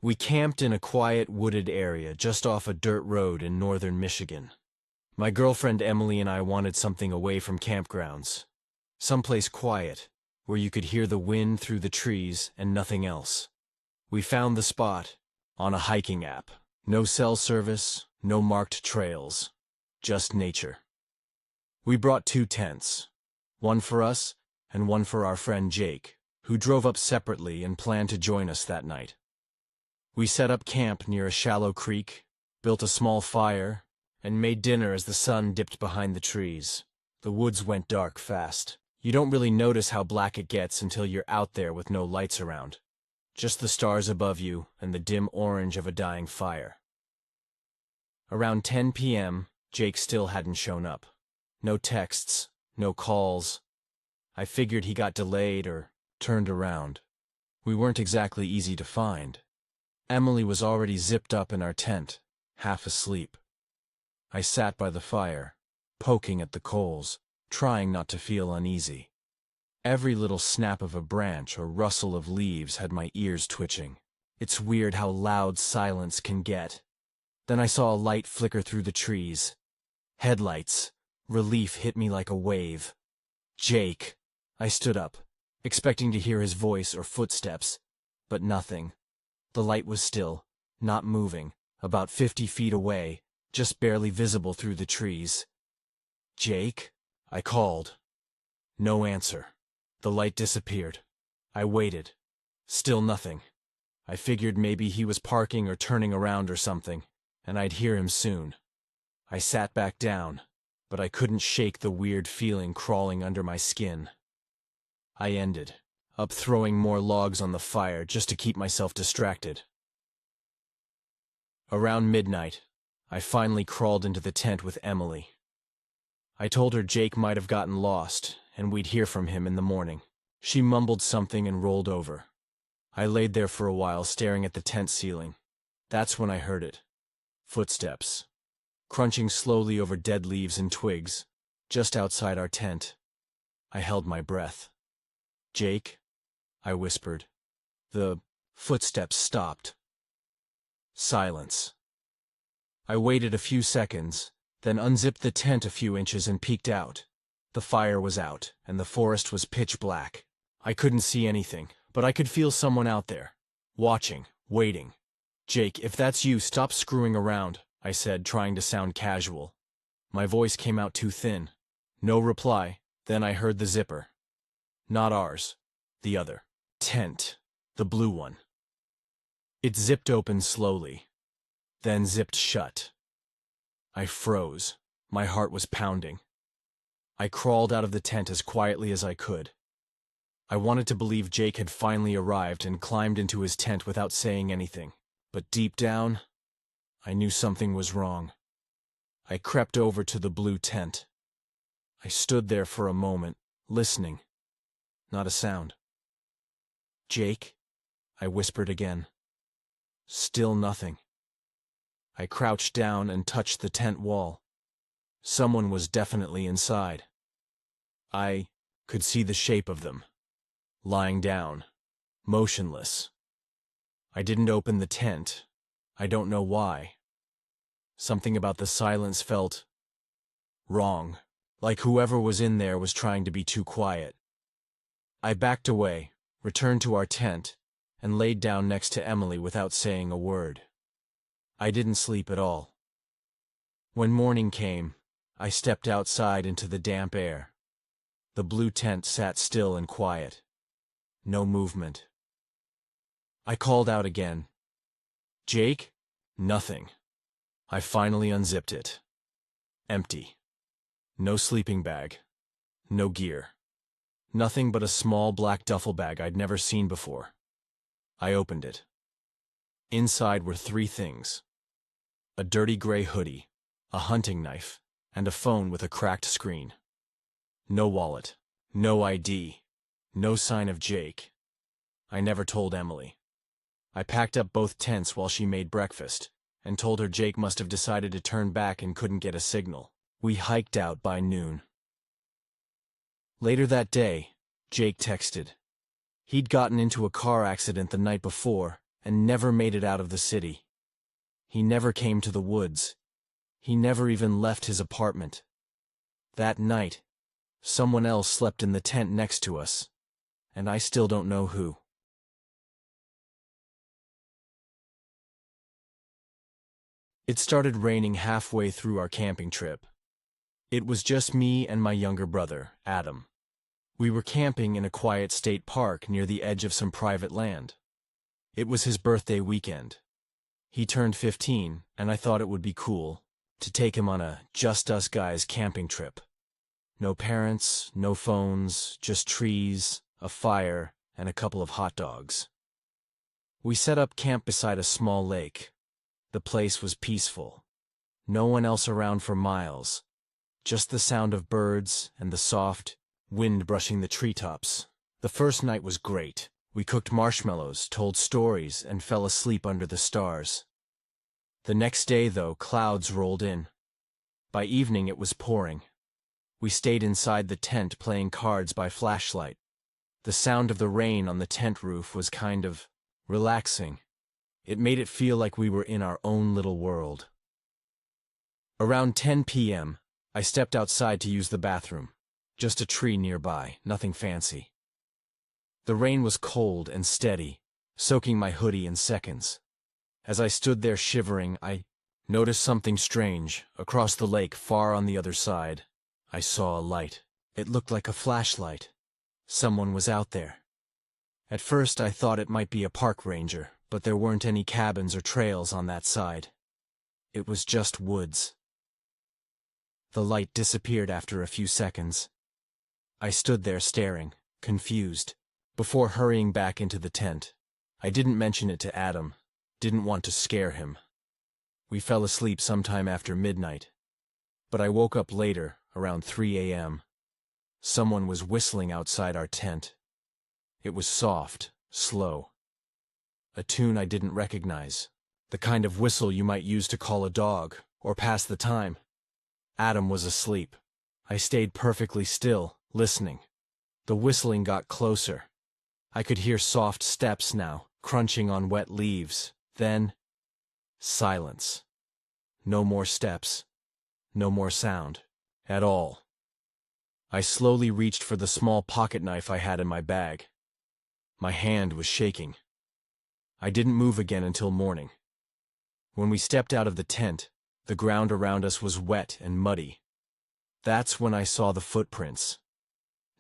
We camped in a quiet, wooded area just off a dirt road in northern Michigan. My girlfriend Emily and I wanted something away from campgrounds. Someplace quiet, where you could hear the wind through the trees and nothing else. We found the spot on a hiking app. No cell service, no marked trails, just nature. We brought 2 tents, one for us and one for our friend Jake, who drove up separately and planned to join us that night. We set up camp near a shallow creek, built a small fire, and made dinner as the sun dipped behind the trees. The woods went dark fast. You don't really notice how black it gets until you're out there with no lights around. Just the stars above you and the dim orange of a dying fire. Around 10 p.m., Jake still hadn't shown up. No texts, no calls. I figured he got delayed or turned around. We weren't exactly easy to find. Emily was already zipped up in our tent, half asleep. I sat by the fire, poking at the coals, trying not to feel uneasy. Every little snap of a branch or rustle of leaves had my ears twitching. It's weird how loud silence can get. Then I saw a light flicker through the trees. Headlights. Relief hit me like a wave. Jake. I stood up, expecting to hear his voice or footsteps, but nothing. The light was still, not moving, about 50 feet away, just barely visible through the trees. Jake? I called. No answer. The light disappeared. I waited. Still nothing. I figured maybe he was parking or turning around or something, and I'd hear him soon. I sat back down, but I couldn't shake the weird feeling crawling under my skin. I ended up throwing more logs on the fire just to keep myself distracted. Around midnight, I finally crawled into the tent with Emily. I told her Jake might have gotten lost, and we'd hear from him in the morning. She mumbled something and rolled over. I laid there for a while staring at the tent ceiling. That's when I heard it. Footsteps. Crunching slowly over dead leaves and twigs, just outside our tent. I held my breath. Jake? I whispered. The footsteps stopped. Silence. I waited a few seconds, then unzipped the tent a few inches and peeked out. The fire was out, and the forest was pitch black. I couldn't see anything, but I could feel someone out there. Watching, waiting. Jake, if that's you, stop screwing around, I said, trying to sound casual. My voice came out too thin. No reply. Then I heard the zipper. Not ours. The other. Tent. The blue one. It zipped open slowly, then zipped shut. I froze. My heart was pounding. I crawled out of the tent as quietly as I could. I wanted to believe Jake had finally arrived and climbed into his tent without saying anything. But deep down, I knew something was wrong. I crept over to the blue tent. I stood there for a moment, listening. Not a sound. Jake? I whispered again. Still nothing. I crouched down and touched the tent wall. Someone was definitely inside. I could see the shape of them. Lying down. Motionless. I didn't open the tent. I don't know why. Something about the silence felt wrong, like whoever was in there was trying to be too quiet. I backed away, returned to our tent, and laid down next to Emily without saying a word. I didn't sleep at all. When morning came, I stepped outside into the damp air. The blue tent sat still and quiet. No movement. I called out again. Jake? Nothing. I finally unzipped it. Empty. No sleeping bag. No gear. Nothing but a small black duffel bag I'd never seen before. I opened it. Inside were 3 things. A dirty gray hoodie, a hunting knife, and a phone with a cracked screen. No wallet. No ID. No sign of Jake. I never told Emily. I packed up both tents while she made breakfast, and told her Jake must have decided to turn back and couldn't get a signal. We hiked out by noon. Later that day, Jake texted. He'd gotten into a car accident the night before and never made it out of the city. He never came to the woods. He never even left his apartment. That night, someone else slept in the tent next to us, and I still don't know who. It started raining halfway through our camping trip. It was just me and my younger brother, Adam. We were camping in a quiet state park near the edge of some private land. It was his birthday weekend. He turned 15, and I thought it would be cool to take him on a just us guys camping trip. No parents, no phones, just trees, a fire, and a couple of hot dogs. We set up camp beside a small lake. The place was peaceful. No one else around for miles. Just the sound of birds and the soft wind brushing the treetops. The first night was great. We cooked marshmallows, told stories, and fell asleep under the stars. The next day, though, clouds rolled in. By evening it was pouring. We stayed inside the tent playing cards by flashlight. The sound of the rain on the tent roof was kind of relaxing. It made it feel like we were in our own little world. Around 10 p.m., I stepped outside to use the bathroom. Just a tree nearby, nothing fancy. The rain was cold and steady, soaking my hoodie in seconds. As I stood there shivering, I noticed something strange. Across the lake, far on the other side, I saw a light. It looked like a flashlight. Someone was out there. At first I thought it might be a park ranger, but there weren't any cabins or trails on that side. It was just woods. The light disappeared after a few seconds. I stood there staring, confused, before hurrying back into the tent. I didn't mention it to Adam, didn't want to scare him. We fell asleep sometime after midnight. But I woke up later, around 3 a.m. Someone was whistling outside our tent. It was soft, slow. A tune I didn't recognize. The kind of whistle you might use to call a dog, or pass the time. Adam was asleep. I stayed perfectly still, listening. The whistling got closer. I could hear soft steps now, crunching on wet leaves. Then, silence. No more steps. No more sound. At all. I slowly reached for the small pocket knife I had in my bag. My hand was shaking. I didn't move again until morning. When we stepped out of the tent, the ground around us was wet and muddy. That's when I saw the footprints.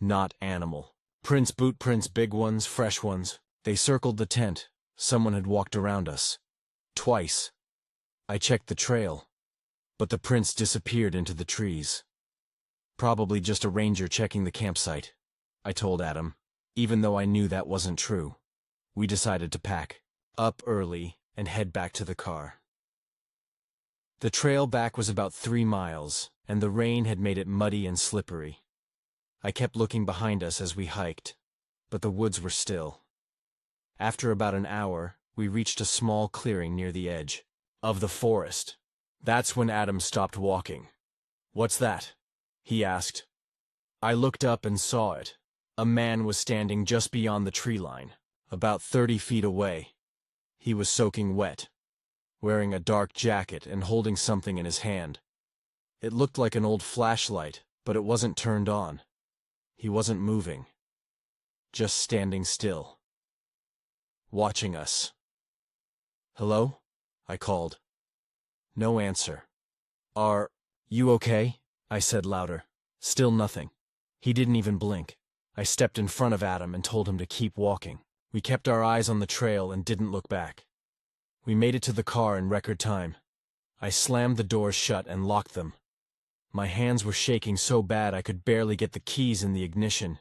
Not animal. Boot prints, big ones, fresh ones. They circled the tent. Someone had walked around us. Twice. I checked the trail, but the prints disappeared into the trees. Probably just a ranger checking the campsite, I told Adam, even though I knew that wasn't true. We decided to pack up early and head back to the car. The trail back was about 3 miles, and the rain had made it muddy and slippery. I kept looking behind us as we hiked, but the woods were still. After about an hour, we reached a small clearing near the edge of the forest. That's when Adam stopped walking. "What's that?" he asked. I looked up and saw it. A man was standing just beyond the tree line, about 30 feet away. He was soaking wet, wearing a dark jacket and holding something in his hand. It looked like an old flashlight, but it wasn't turned on. He wasn't moving, just standing still, watching us. "Hello?" I called. No answer. "Are you okay?" I said louder. Still nothing. He didn't even blink. I stepped in front of Adam and told him to keep walking. We kept our eyes on the trail and didn't look back. We made it to the car in record time. I slammed the doors shut and locked them. My hands were shaking so bad I could barely get the keys in the ignition.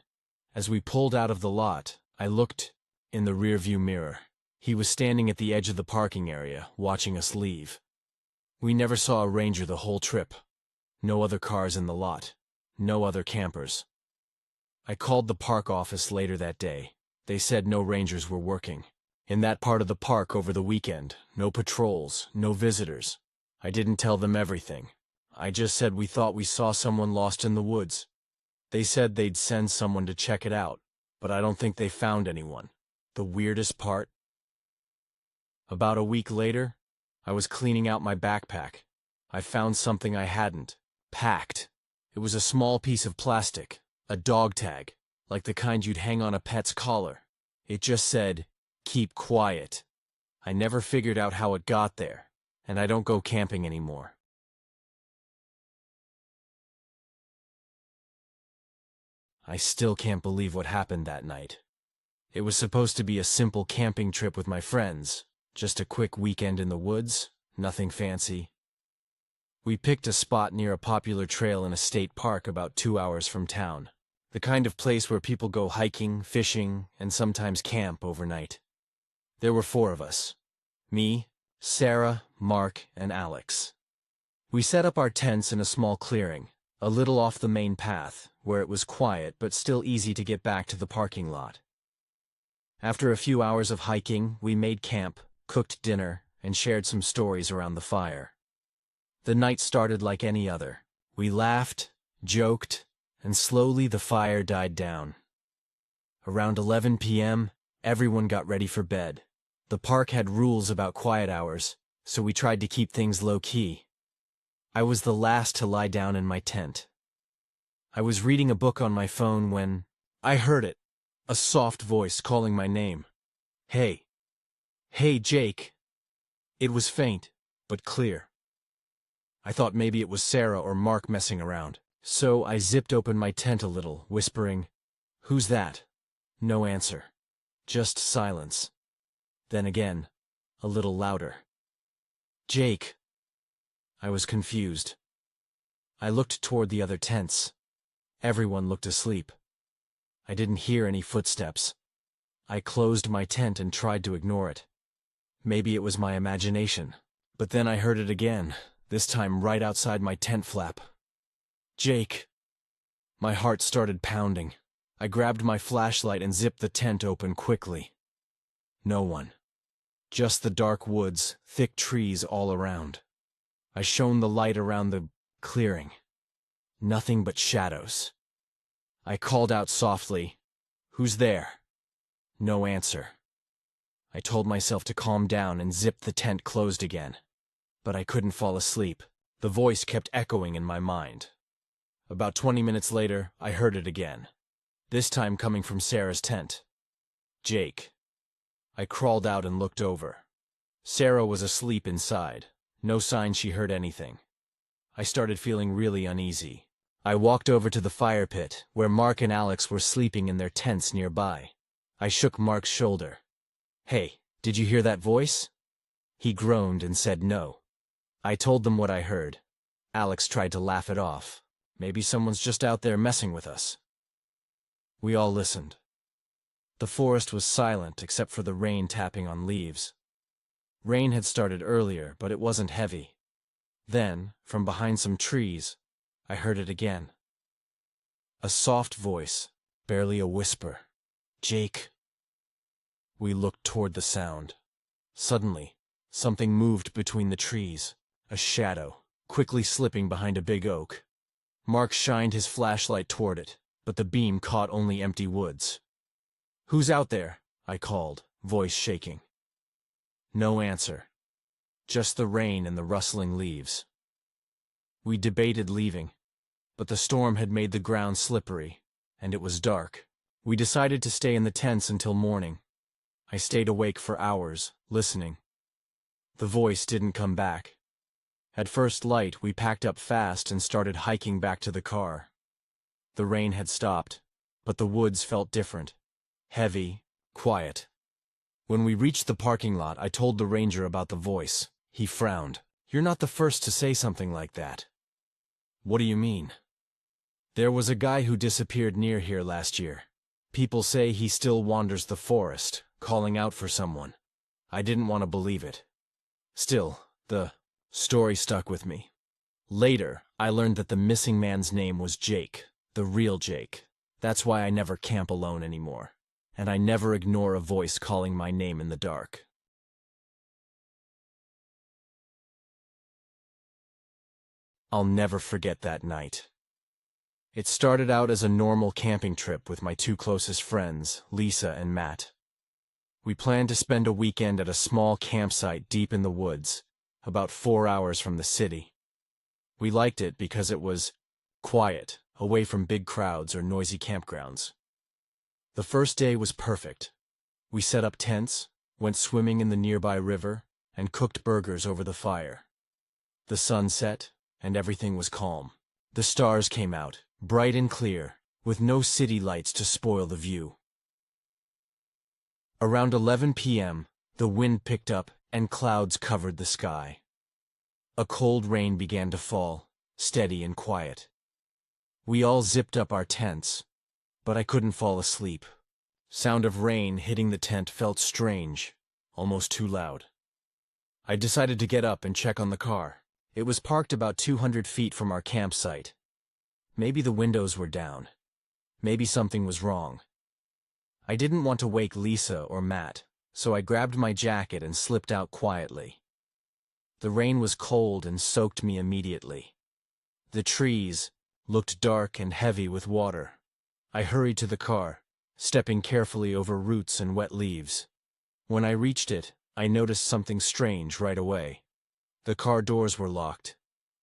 As we pulled out of the lot, I looked in the rearview mirror. He was standing at the edge of the parking area, watching us leave. We never saw a ranger the whole trip. No other cars in the lot. No other campers. I called the park office later that day. They said no rangers were working in that part of the park over the weekend. No patrols, no visitors. I didn't tell them everything. I just said we thought we saw someone lost in the woods. They said they'd send someone to check it out, but I don't think they found anyone. The weirdest part? About a week later, I was cleaning out my backpack. I found something I hadn't packed. It was a small piece of plastic, a dog tag, like the kind you'd hang on a pet's collar. It just said, "Keep quiet." I never figured out how it got there, and I don't go camping anymore. I still can't believe what happened that night. It was supposed to be a simple camping trip with my friends, just a quick weekend in the woods, nothing fancy. We picked a spot near a popular trail in a state park about 2 hours from town, the kind of place where people go hiking, fishing, and sometimes camp overnight. There were 4 of us: me, Sarah, Mark, and Alex. We set up our tents in a small clearing, a little off the main path, where it was quiet but still easy to get back to the parking lot. After a few hours of hiking, we made camp, cooked dinner, and shared some stories around the fire. The night started like any other. We laughed, joked, and slowly the fire died down. Around 11 p.m., everyone got ready for bed. The park had rules about quiet hours, so we tried to keep things low-key. I was the last to lie down in my tent. I was reading a book on my phone when I heard it, a soft voice calling my name. "Hey. Hey, Jake." It was faint, but clear. I thought maybe it was Sarah or Mark messing around, so I zipped open my tent a little, whispering, "Who's that?" No answer. Just silence. Then again, a little louder. "Jake." I was confused. I looked toward the other tents. Everyone looked asleep. I didn't hear any footsteps. I closed my tent and tried to ignore it. Maybe it was my imagination, but then I heard it again, this time right outside my tent flap. "Jake." My heart started pounding. I grabbed my flashlight and zipped the tent open quickly. No one. Just the dark woods, thick trees all around. I shone the light around the clearing. Nothing but shadows. I called out softly, "Who's there?" No answer. I told myself to calm down and zipped the tent closed again. But I couldn't fall asleep. The voice kept echoing in my mind. About 20 minutes later, I heard it again, this time coming from Sarah's tent. "Jake." I crawled out and looked over. Sarah was asleep inside. No sign she heard anything. I started feeling really uneasy. I walked over to the fire pit, where Mark and Alex were sleeping in their tents nearby. I shook Mark's shoulder. "Hey, did you hear that voice?" He groaned and said no. I told them what I heard. Alex tried to laugh it off. Maybe someone's just out there messing with us. We all listened. The forest was silent except for the rain tapping on leaves. Rain had started earlier, but it wasn't heavy. Then, from behind some trees, I heard it again. A soft voice, barely a whisper. "Jake." We looked toward the sound. Suddenly, something moved between the trees, a shadow, quickly slipping behind a big oak. Mark shined his flashlight toward it, but the beam caught only empty woods. "Who's out there?" I called, voice shaking. No answer. Just the rain and the rustling leaves. We debated leaving, but the storm had made the ground slippery, and it was dark. We decided to stay in the tents until morning. I stayed awake for hours, listening. The voice didn't come back. At first light, we packed up fast and started hiking back to the car. The rain had stopped, but the woods felt different. Heavy, quiet. When we reached the parking lot, I told the ranger about the voice. He frowned. "You're not the first to say something like that." "What do you mean?" "There was a guy who disappeared near here last year. People say he still wanders the forest, calling out for someone." I didn't want to believe it. Still, the story stuck with me. Later, I learned that the missing man's name was Jake, the real Jake. That's why I never camp alone anymore, and I never ignore a voice calling my name in the dark. I'll never forget that night. It started out as a normal camping trip with my 2 closest friends, Lisa and Matt. We planned to spend a weekend at a small campsite deep in the woods, about 4 hours from the city. We liked it because it was quiet, away from big crowds or noisy campgrounds. The first day was perfect. We set up tents, went swimming in the nearby river, and cooked burgers over the fire. The sun set, and everything was calm. The stars came out, bright and clear, with no city lights to spoil the view. Around 11 p.m., the wind picked up and clouds covered the sky. A cold rain began to fall, steady and quiet. We all zipped up our tents, but I couldn't fall asleep. Sound of rain hitting the tent felt strange, almost too loud. I decided to get up and check on the car. It was parked about 200 feet from our campsite. Maybe the windows were down. Maybe something was wrong. I didn't want to wake Lisa or Matt, so I grabbed my jacket and slipped out quietly. The rain was cold and soaked me immediately. The trees looked dark and heavy with water. I hurried to the car, stepping carefully over roots and wet leaves. When I reached it, I noticed something strange right away. The car doors were locked.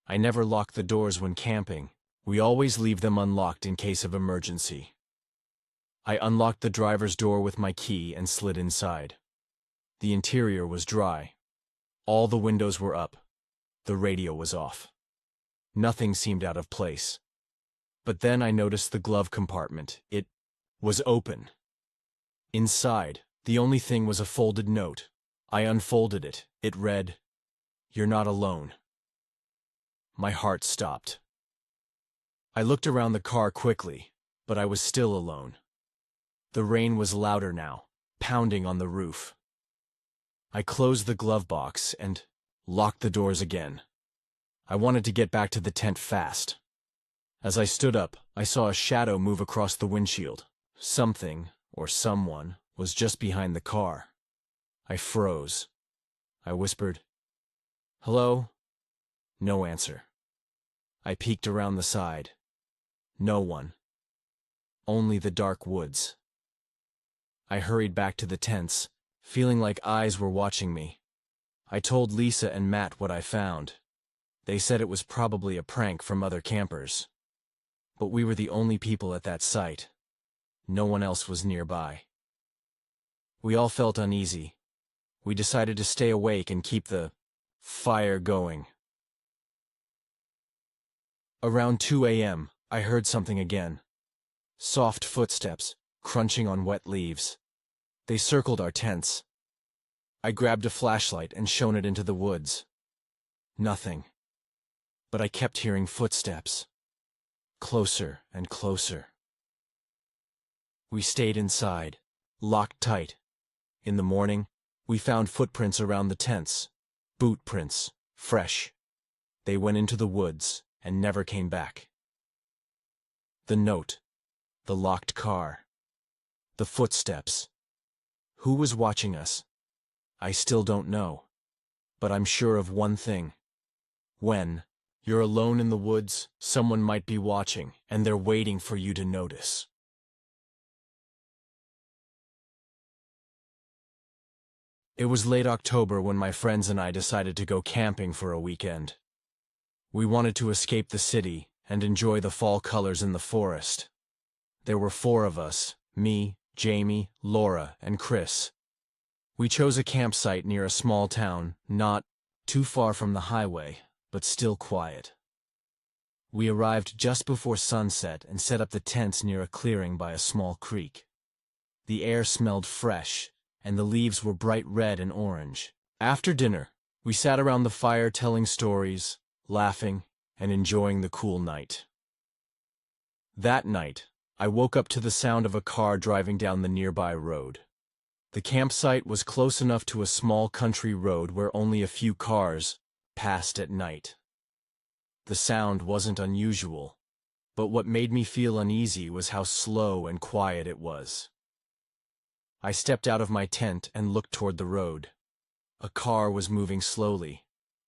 I never lock the doors when camping. We always leave them unlocked in case of emergency. I unlocked the driver's door with my key and slid inside. The interior was dry. All the windows were up. The radio was off. Nothing seemed out of place. But then I noticed the glove compartment. It was open. Inside, the only thing was a folded note. I unfolded it. It read, "You're not alone." My heart stopped. I looked around the car quickly, but I was still alone. The rain was louder now, pounding on the roof. I closed the glove box and locked the doors again. I wanted to get back to the tent fast. As I stood up, I saw a shadow move across the windshield. Something, or someone, was just behind the car. I froze. I whispered, "Hello?" No answer. I peeked around the side. No one. Only the dark woods. I hurried back to the tents, feeling like eyes were watching me. I told Lisa and Matt what I found. They said it was probably a prank from other campers. But we were the only people at that site. No one else was nearby. We all felt uneasy. We decided to stay awake and keep the fire going. Around 2 a.m., I heard something again. Soft footsteps, crunching on wet leaves. They circled our tents. I grabbed a flashlight and shone it into the woods. Nothing. But I kept hearing footsteps. Closer and closer. We stayed inside, locked tight. In the morning, we found footprints around the tents. Boot prints, fresh. They went into the woods and never came back. The note, the locked car, the footsteps. Who was watching us? I still don't know. But I'm sure of one thing. When you're alone in the woods, someone might be watching, and they're waiting for you to notice. It was late October when my friends and I decided to go camping for a weekend. We wanted to escape the city and enjoy the fall colors in the forest. There were 4 of us, me, Jamie, Laura, and Chris. We chose a campsite near a small town, not too far from the highway, but still quiet. We arrived just before sunset and set up the tents near a clearing by a small creek. The air smelled fresh, and the leaves were bright red and orange. After dinner, we sat around the fire telling stories, laughing, and enjoying the cool night. That night, I woke up to the sound of a car driving down the nearby road. The campsite was close enough to a small country road where only a few cars passed at night. The sound wasn't unusual, but what made me feel uneasy was how slow and quiet it was. I stepped out of my tent and looked toward the road. A car was moving slowly,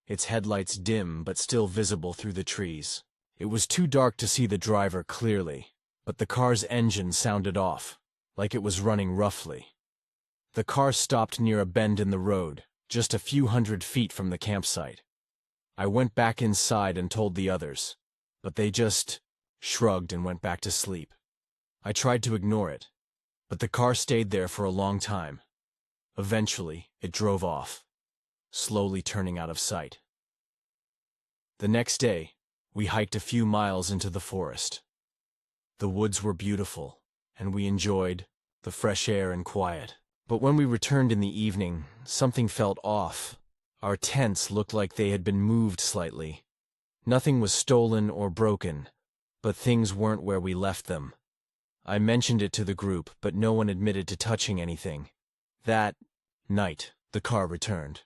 its headlights dim but still visible through the trees. It was too dark to see the driver clearly, but the car's engine sounded off, like it was running roughly. The car stopped near a bend in the road, just a few hundred feet from the campsite. I went back inside and told the others, but they just shrugged and went back to sleep. I tried to ignore it, but the car stayed there for a long time. Eventually, it drove off, slowly turning out of sight. The next day, we hiked a few miles into the forest. The woods were beautiful, and we enjoyed the fresh air and quiet. But when we returned in the evening, something felt off. Our tents looked like they had been moved slightly. Nothing was stolen or broken, but things weren't where we left them. I mentioned it to the group, but no one admitted to touching anything. That night, the car returned.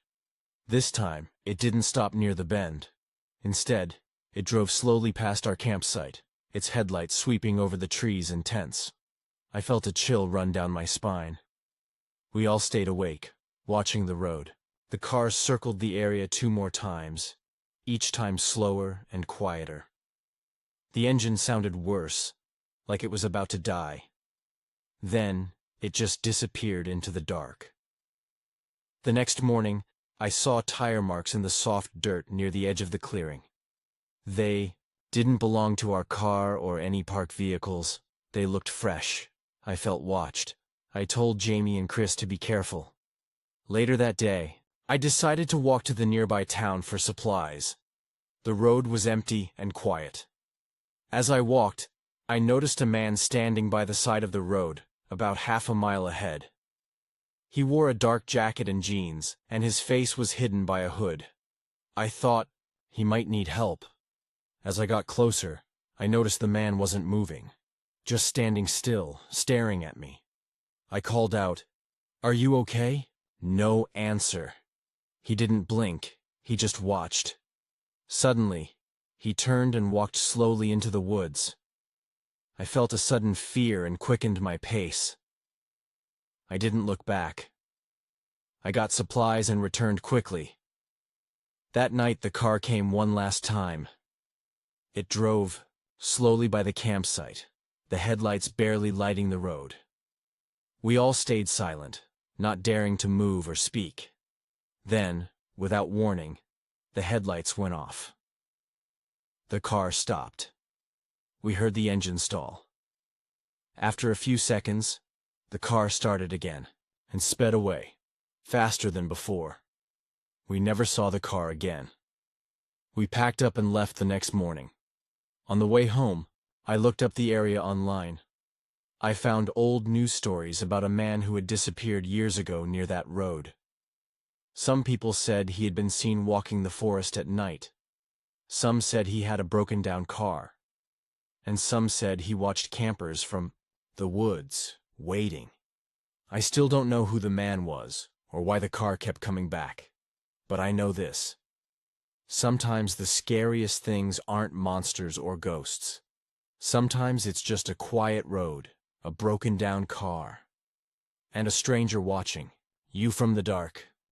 This time, it didn't stop near the bend. Instead, it drove slowly past our campsite, its headlights sweeping over the trees and tents. I felt a chill run down my spine. We all stayed awake, watching the road. The car circled the area 2 more times, each time slower and quieter. The engine sounded worse, like it was about to die. Then, it just disappeared into the dark. The next morning, I saw tire marks in the soft dirt near the edge of the clearing. They didn't belong to our car or any parked vehicles. They looked fresh. I felt watched. I told Jamie and Chris to be careful. Later that day, I decided to walk to the nearby town for supplies. The road was empty and quiet. As I walked, I noticed a man standing by the side of the road, about half a mile ahead. He wore a dark jacket and jeans, and his face was hidden by a hood. I thought he might need help. As I got closer, I noticed the man wasn't moving, just standing still, staring at me. I called out, "Are you okay?" No answer. He didn't blink, he just watched. Suddenly, he turned and walked slowly into the woods. I felt a sudden fear and quickened my pace. I didn't look back. I got supplies and returned quickly. That night the car came one last time. It drove slowly by the campsite, the headlights barely lighting the road. We all stayed silent, not daring to move or speak. Then, without warning, the headlights went off. The car stopped. We heard the engine stall. After a few seconds, the car started again and sped away, faster than before. We never saw the car again. We packed up and left the next morning. On the way home, I looked up the area online. I found old news stories about a man who had disappeared years ago near that road. Some people said he had been seen walking the forest at night. Some said he had a broken-down car. And some said he watched campers from the woods, waiting. I still don't know who the man was, or why the car kept coming back. But I know this. Sometimes the scariest things aren't monsters or ghosts. Sometimes it's just a quiet road, a broken-down car, and a stranger watching you from the dark.